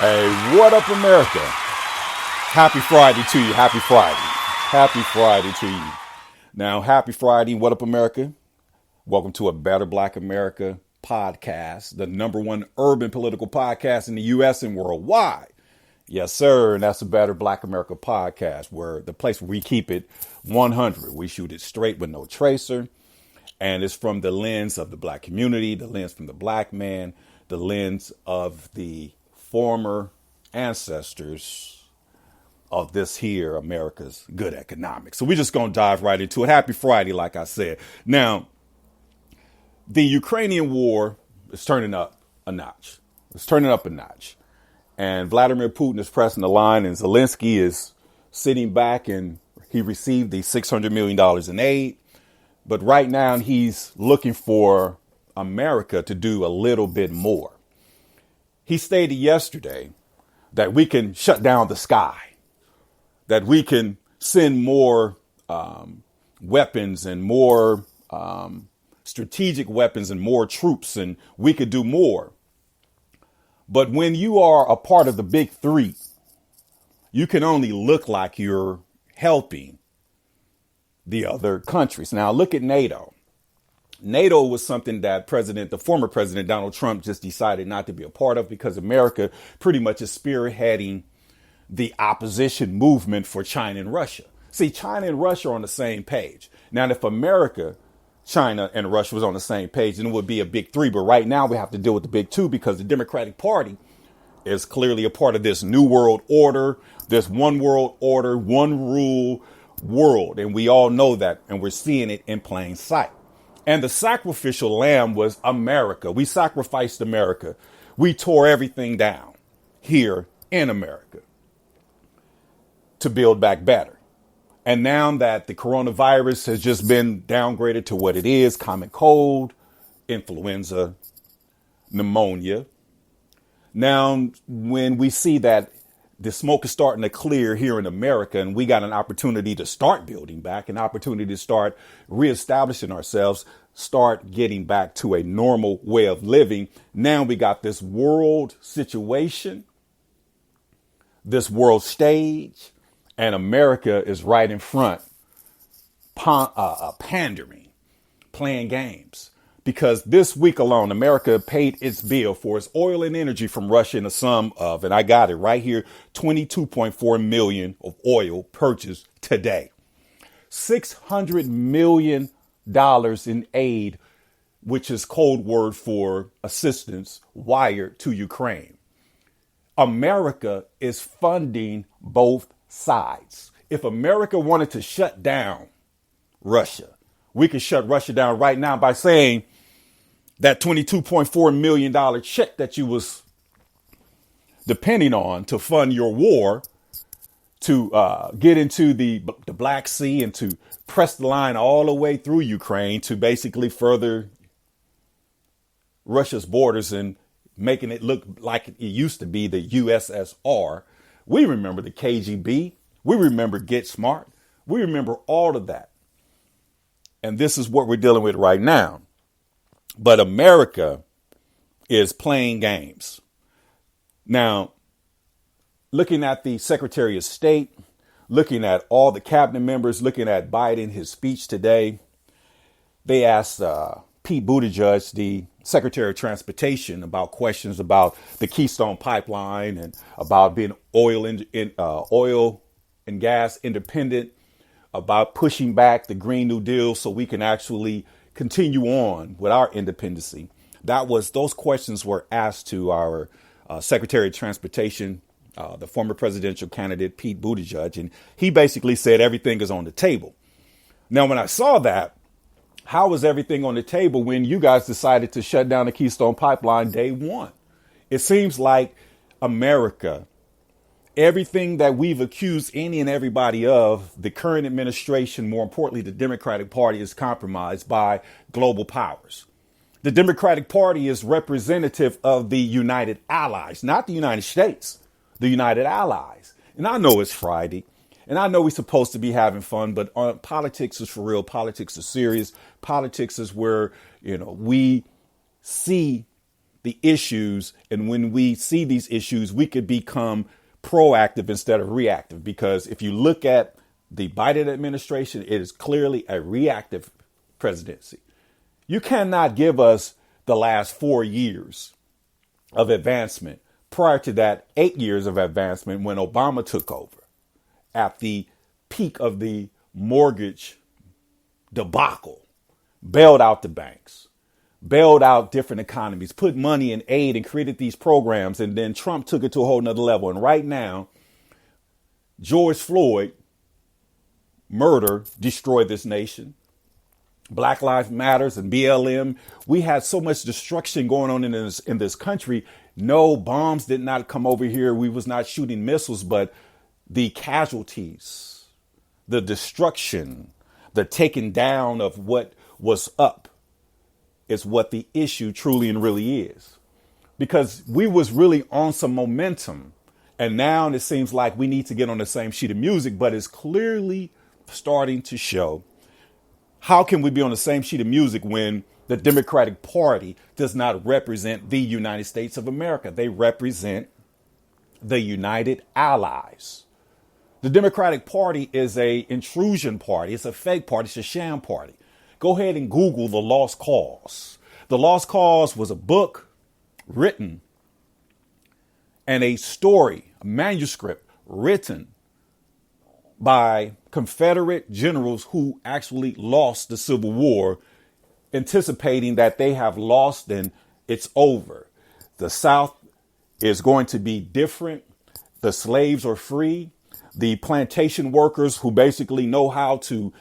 Hey, what up, America? Happy Friday to you. Happy Friday. Happy Friday to you. Now, happy Friday. What up, America? Welcome to a Better Black America podcast, the number one urban political podcast in the U.S. and worldwide. Yes, sir. And that's a Better Black America podcast, where the place where we keep it 100. We shoot it straight with no tracer. And it's from the lens of the black community, the lens from the black man, the lens of the former ancestors of this here America's good economics. So we're just going to dive right into it. Happy Friday, like I said. Now, the Ukrainian war is turning up a notch. It's turning up a notch. And Vladimir Putin is pressing the line, and Zelensky is sitting back, and he received the $600 million in aid. But right now he's looking for America to do a little bit more. He stated yesterday that we can shut down the sky, that we can send more weapons and more strategic weapons and more troops, and we could do more. But when you are a part of the big three, you can only look like you're helping the other countries. Now, look at NATO. NATO was something that the former president, Donald Trump, just decided not to be a part of because America pretty much is spearheading the opposition movement for China and Russia. See, China and Russia are on the same page. Now, if America, China, and Russia was on the same page, then it would be a big three. But right now we have to deal with the big two because the Democratic Party is clearly a part of this new world order, this one world order, one rule world. And we all know that, and we're seeing it in plain sight. And the sacrificial lamb was America. We sacrificed America. We tore everything down here in America to build back better. And now that the coronavirus has just been downgraded to what it is, common cold, influenza, pneumonia. Now, when we see that the smoke is starting to clear here in America, and we got an opportunity to start building back, an opportunity to start reestablishing ourselves, start getting back to a normal way of living. Now we got this world situation, this world stage, and America is right in front, pandering, playing games. Because this week alone, America paid its bill for its oil and energy from Russia in the sum of, and I got it right here, $22.4 million of oil purchased today. $600 million in aid, which is code word for assistance, wired to Ukraine. America is funding both sides. If America wanted to shut down Russia, we could shut Russia down right now by saying that $22.4 million check that you was depending on to fund your war, to get into the Black Sea and to press the line all the way through Ukraine to basically further Russia's borders and making it look like it used to be the USSR. We remember the KGB. We remember Get Smart. We remember all of that. And this is what we're dealing with right now. But America is playing games. Now, looking at the Secretary of State, looking at all the cabinet members, looking at Biden, his speech today, they asked Pete Buttigieg, the Secretary of Transportation, about questions about the Keystone Pipeline and about being oil and gas independent, about pushing back the Green New Deal so we can actually continue on with our independency. Those questions were asked to our Secretary of Transportation, the former presidential candidate, Pete Buttigieg, and he basically said everything is on the table. Now, when I saw that, how was everything on the table when you guys decided to shut down the Keystone Pipeline day one? It seems like America, everything that we've accused any and everybody of, the current administration, more importantly, the Democratic Party, is compromised by global powers. The Democratic Party is representative of the United Allies, not the United States, the United Allies. And I know it's Friday, and I know we're supposed to be having fun, but politics is for real. Politics is serious. Politics is where, we see the issues. And when we see these issues, we could become proactive instead of reactive. Because if you look at the Biden administration, it is clearly a reactive presidency. You cannot give us the last 4 years of advancement. Prior to that, 8 years of advancement when Obama took over at the peak of the mortgage debacle, bailed out the banks, bailed out different economies, put money in aid and created these programs. And then Trump took it to a whole nother level. And right now, George Floyd murder destroyed this nation. Black Lives Matters and BLM. We had so much destruction going on in this country. No, bombs did not come over here. We was not shooting missiles, but the casualties, the destruction, the taking down of what was up is what the issue truly and really is. Because we was really on some momentum. And now it seems like we need to get on the same sheet of music, but it's clearly starting to show. How can we be on the same sheet of music when the Democratic Party does not represent the United States of America? They represent the United Allies. The Democratic Party is a intrusion party. It's a fake party. It's a sham party. Go ahead and Google The Lost Cause. The Lost Cause was a book written and a story, a manuscript written by Confederate generals who actually lost the Civil War, anticipating that they have lost and it's over. The South is going to be different. The slaves are free. The plantation workers who basically know how to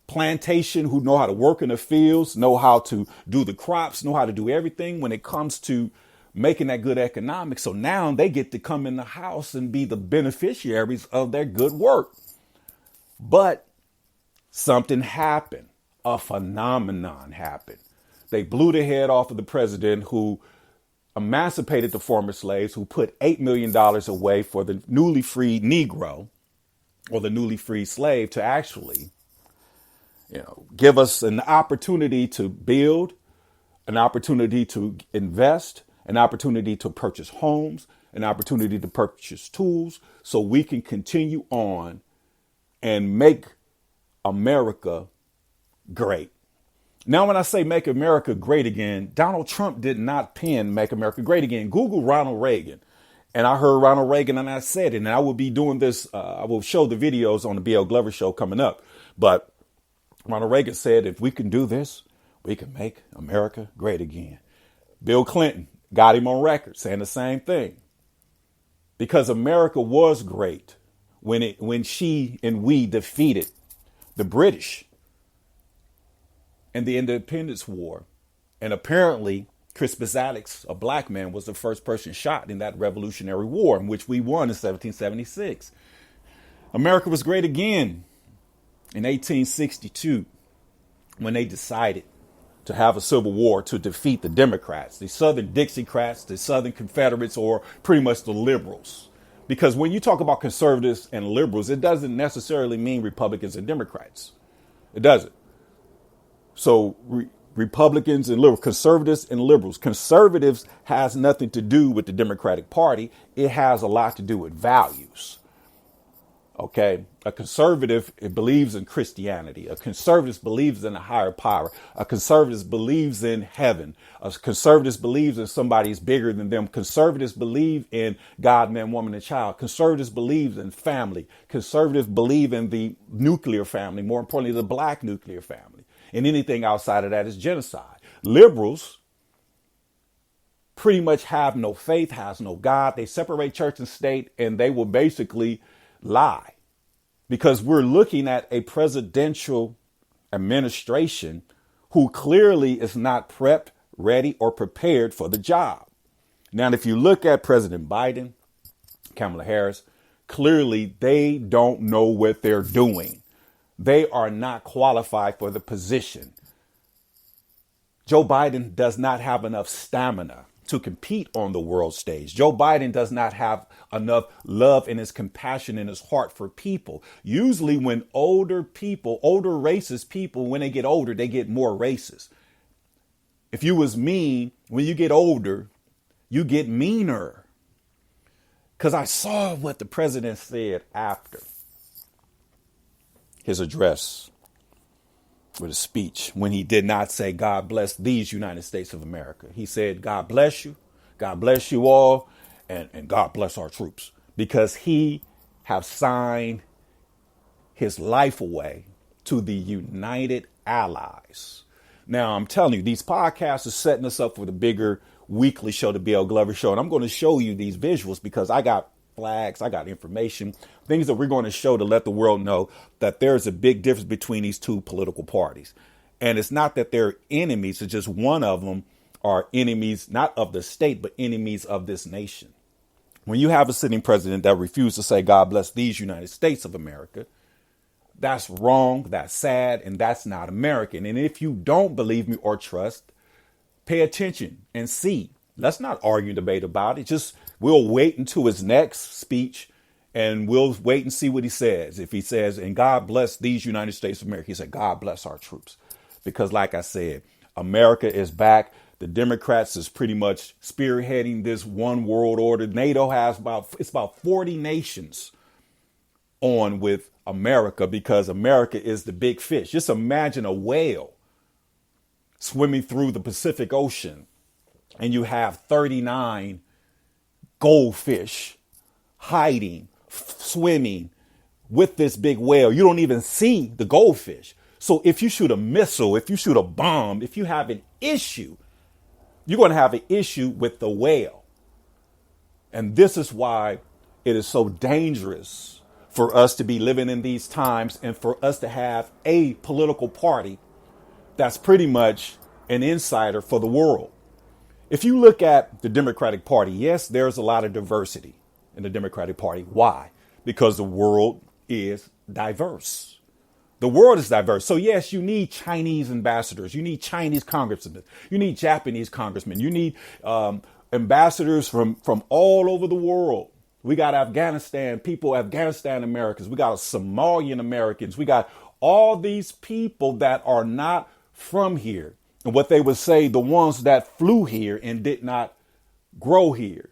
plantation, who know how to work in the fields, know how to do the crops, know how to do everything when it comes to making that good economics. So now they get to come in the house and be the beneficiaries of their good work. But something happened. A phenomenon happened. They blew the head off of the president who emancipated the former slaves, who put $8 million away for the newly freed Negro or the newly freed slave to actually, give us an opportunity to build, an opportunity to invest, an opportunity to purchase homes, an opportunity to purchase tools so we can continue on and make America great. Now, when I say make America great again, Donald Trump did not pen make America great again. Google Ronald Reagan. And I heard Ronald Reagan and I said it, and I will be doing this. I will show the videos on the BL Glover show coming up. But Ronald Reagan said, if we can do this, we can make America great again. Bill Clinton got him on record saying the same thing. Because America was great when she and we defeated the British in the Independence War. And apparently Crispus Attucks, a black man, was the first person shot in that Revolutionary War in which we won in 1776. America was great again in 1862 when they decided to have a civil war to defeat the Democrats, the Southern Dixiecrats, the Southern Confederates, or pretty much the liberals. Because when you talk about conservatives and liberals, it doesn't necessarily mean Republicans and Democrats. It doesn't. So Republicans and liberals, conservatives and liberals. Conservatives has nothing to do with the Democratic Party. It has a lot to do with values. OK, a conservative, it believes in Christianity. A conservative believes in a higher power. A conservative believes in heaven. A conservative believes in somebody's bigger than them. Conservatives believe in God, man, woman, and child. Conservatives believe in family. Conservatives believe in the nuclear family, more importantly, the black nuclear family. And anything outside of that is genocide. Liberals pretty much have no faith, has no God. They separate church and state, and they will basically lie, because we're looking at a presidential administration who clearly is not prepped, ready, or prepared for the job. Now, if you look at President Biden, Kamala Harris, clearly they don't know what they're doing. They are not qualified for the position. Joe Biden does not have enough stamina to compete on the world stage. Joe Biden does not have enough love and his compassion in his heart for people. Usually when older people, older racist people, when they get older, they get more racist. If you was me When you get older, you get meaner. Because I saw what the president said after his address with his speech, when he did not say, God bless these United States of America. He said, God bless you all, and God bless our troops. Because he have signed his life away to the United Allies. Now, I'm telling you, these podcasts are setting us up for the bigger weekly show, the Bill Glover Show. And I'm going to show you these visuals because I got flags, I got information, things that we're going to show to let the world know that there's a big difference between these two political parties. And it's not that they're enemies, it's just one of them are enemies, not of the state, but enemies of this nation. When you have a sitting president that refuses to say, God bless these United States of America, that's wrong, that's sad, and that's not American. And if you don't believe me or trust, pay attention and see. Let's not argue and debate about it. Just we'll wait until his next speech and we'll wait and see what he says. If he says, and God bless these United States of America, he said, God bless our troops. Because like I said, America is back. The Democrats is pretty much spearheading this one world order. NATO has about 40 nations on with America because America is the big fish. Just imagine a whale swimming through the Pacific Ocean and you have 39 goldfish hiding, swimming with this big whale. You don't even see the goldfish. So if you shoot a missile, if you shoot a bomb, if you have an issue, you're going to have an issue with the whale. And this is why it is so dangerous for us to be living in these times and for us to have a political party that's pretty much an insider for the world. If you look at the Democratic Party, yes, there's a lot of diversity in the Democratic Party. Why? Because the world is diverse. The world is diverse. So, yes, you need Chinese ambassadors. You need Chinese congressmen. You need Japanese congressmen. You need ambassadors from all over the world. We got Afghanistan people, Afghanistan Americans. We got Somalian Americans. We got all these people that are not from here. And what they would say, the ones that flew here and did not grow here.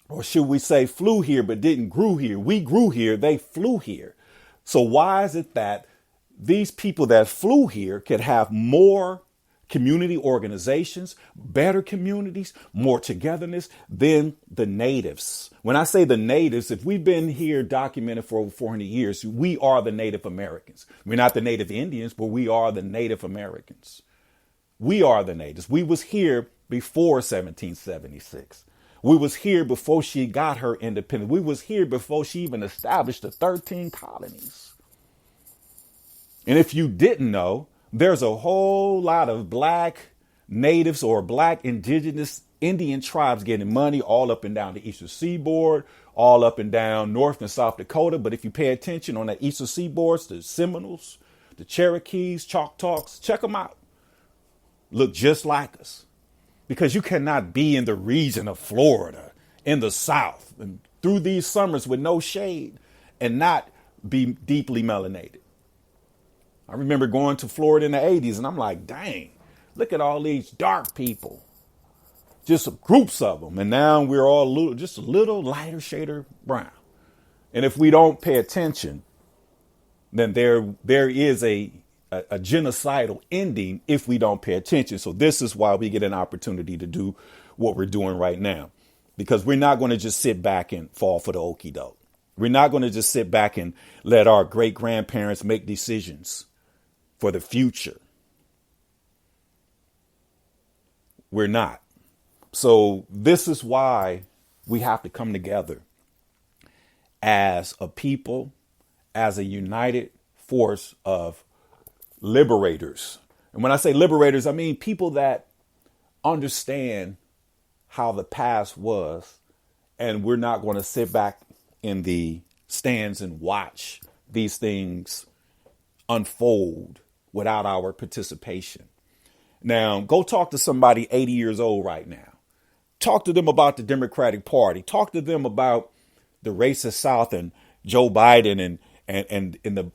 Or should we say flew here but didn't grew here? We grew here, they flew here. So why is it that these people that flew here could have more community organizations, better communities, more togetherness than the natives? When I say the natives, if we've been here documented for over 400 years, we are the Native Americans. We're not the Native Indians, but we are the Native Americans. We are the natives. We was here before 1776. We was here before she got her independence. We was here before she even established the 13 colonies. And if you didn't know, there's a whole lot of black natives or black indigenous Indian tribes getting money all up and down the Eastern Seaboard, all up and down North and South Dakota. But if you pay attention on that Eastern Seaboard, the Seminoles, the Cherokees, Choctaws, check them out. Look just like us. Because you cannot be in the region of Florida, in the South, and through these summers with no shade and not be deeply melanated. I remember going to Florida in the 80s and I'm like, dang, look at all these dark people. Just groups of them. And now we're all just a little lighter shade of brown. And if we don't pay attention, then there is a genocidal ending if we don't pay attention. So this is why we get an opportunity to do what we're doing right now, because we're not going to just sit back and fall for the okie doke. We're not going to just sit back and let our great grandparents make decisions for the future. We're not. So this is why we have to come together as a people, as a united force of liberators. And when I say liberators, I mean people that understand how the past was, and we're not going to sit back in the stands and watch these things unfold without our participation. Now, go talk to somebody 80 years old right now. Talk to them about the Democratic Party. Talk to them about the racist South and Joe Biden and the